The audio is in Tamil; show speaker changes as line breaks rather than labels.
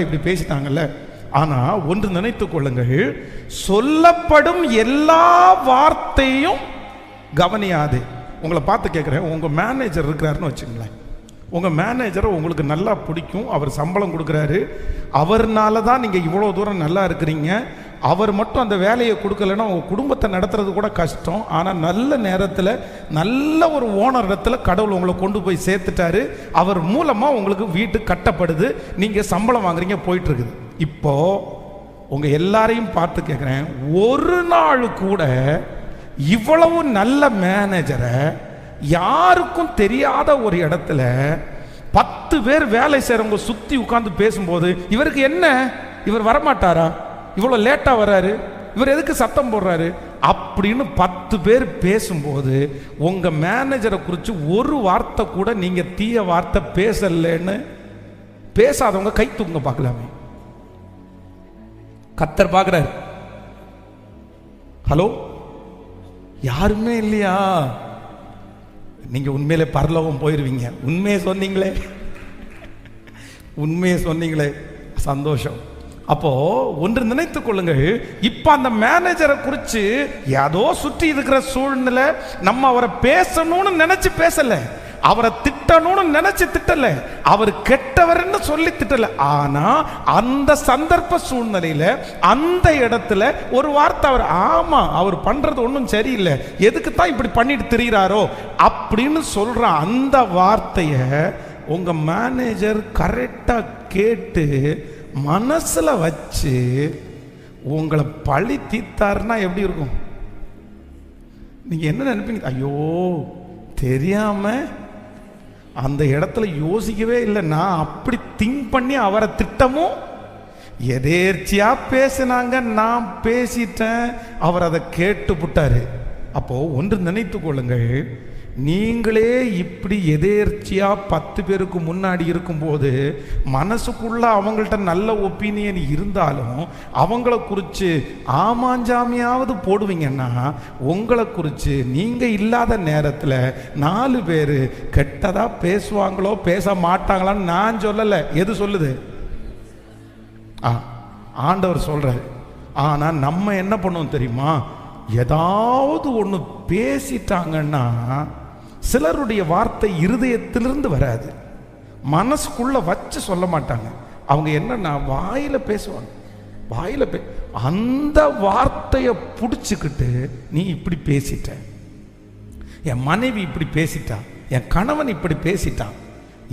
இப்படி பேசிட்டாங்கல்ல. ஆனா ஒன்று நினைத்துக் கொள்ளுங்கள், சொல்லப்படும் எல்லா வார்த்தையும் கவனியாது. உங்களை பார்த்து கேட்குறேன், உங்கள் மேனேஜர் இருக்கிறாருன்னு வச்சுங்களேன். உங்கள் மேனேஜரை உங்களுக்கு நல்லா பிடிக்கும், அவர் சம்பளம் கொடுக்குறாரு, அவர்னால தான் நீங்கள் இவ்வளோ தூரம் நல்லா இருக்கிறீங்க. அவர் மட்டும் அந்த வேலையை கொடுக்கலன்னா உங்கள் குடும்பத்தை நடத்துறது கூட கஷ்டம். ஆனால் நல்ல நேரத்தில் நல்ல ஒரு ஓனர் இடத்துல கடவுள் உங்களை கொண்டு போய் சேர்த்துட்டாரு. அவர் மூலமாக உங்களுக்கு வீட்டு கட்டப்படுது, நீங்கள் சம்பளம் வாங்குறீங்க, போயிட்டுருக்குது. இப்போது உங்கள் எல்லாரையும் பார்த்து கேட்குறேன், ஒரு நாள் கூட இவ்வளவு நல்ல மேனேஜரை யாருக்கும் தெரியாத ஒரு இடத்துல 10 பேர் வேலை செய்கிறவங்க சுற்றி உட்கார்ந்து பேசும்போது, இவருக்கு என்ன, இவர் வரமாட்டாரா, இவ்வளோ லேட்டாக வர்றாரு, இவர் எதுக்கு சத்தம் போடுறாரு அப்படின்னு 10 பேர் பேசும்போது, உங்கள் மேனேஜரை குறித்து ஒரு வார்த்தை கூட நீங்கள் தீய வார்த்தை பேசலன்னு பேசாதவங்க கை தூங்க பார்க்கலாமே. கர்த்தர் பார்க்குறாரு. ஹலோ, யாருமே இல்லையா? நீங்க உண்மையிலே பரலோகம் போயிருவீங்க. உண்மையை சொன்னீங்களே, உண்மையை சொன்னீங்களே, சந்தோஷம். அப்போ ஒன்று நினைத்துக் கொள்ளுங்கள், இப்ப அந்த மேனேஜரை குறித்து ஏதோ சுற்றி இருக்கிற சூழ்நிலை, நம்ம அவரை பேசணும்னு நினைச்சு பேசல, அவரை திட்டணும்னு நினைச்சு திட்டல, அவர் கெட்டவர்னு சொல்லி திட்டல. ஆனா அந்த சந்தர்ப்ப சூழ்நிலையில அந்த இடத்துல ஒரு வார்த்தை, அவர் ஆமா அவர் பண்றது ஒன்றும் சரியில்லை, எதுக்கு தான் இப்படி பண்ணிட்டு திரிகிறாரோ அப்படின்னு சொல்ற அந்த வார்த்தைய உங்க மேனேஜர் கரெக்டா கேட்டு மனசுல வச்சு உங்களை பழி தீர்த்தாருன்னா எப்படி இருக்கும்? நீங்க என்ன நினைப்பீங்க? ஐயோ தெரியாம அந்த இடத்துல யோசிக்கவே இல்லை, நான் அப்படி திங்க் பண்ணி அவரை திட்டமும் எதேர்ச்சியா பேசினாங்க, நான் பேசிட்டேன், அவர் அதை கேட்டு புட்டாரு. அப்போ ஒன்று நினைத்துக் கொள்ளுங்கள், நீங்களே இப்படி எதேர்ச்சியா 10 பேருக்கு முன்னாடி இருக்கும்போது மனசுக்குள்ள அவங்கள்ட்ட நல்ல ஒப்பீனியன் இருந்தாலும் அவங்கள குறித்து ஆமாஞ்சாமியாவது போடுவீங்கன்னா, உங்களை குறித்து நீங்க இல்லாத நேரத்தில் 4 பேர் கெட்டதா பேசுவாங்களோ பேச மாட்டாங்களான்னு நான் சொல்லலை. எது சொல்லுது? ஆண்டவர் சொல்றாரு. ஆனா நம்ம என்ன பண்ணுவோம் தெரியுமா? ஏதாவது ஒன்று பேசிட்டாங்கன்னா சிலருடைய வார்த்தை இருதயத்திலிருந்து வராது, மனசுக்குள்ள வச்சு சொல்ல மாட்டாங்க. அவங்க என்னன்னா வாயில பேசுவாங்க, வாயில அந்த வார்த்தையை பிடிச்சிக்கிட்டு, நீ இப்படி பேசிட்ட, என் மனைவி இப்படி பேசிட்டா, என் கணவன் இப்படி பேசிட்டான்,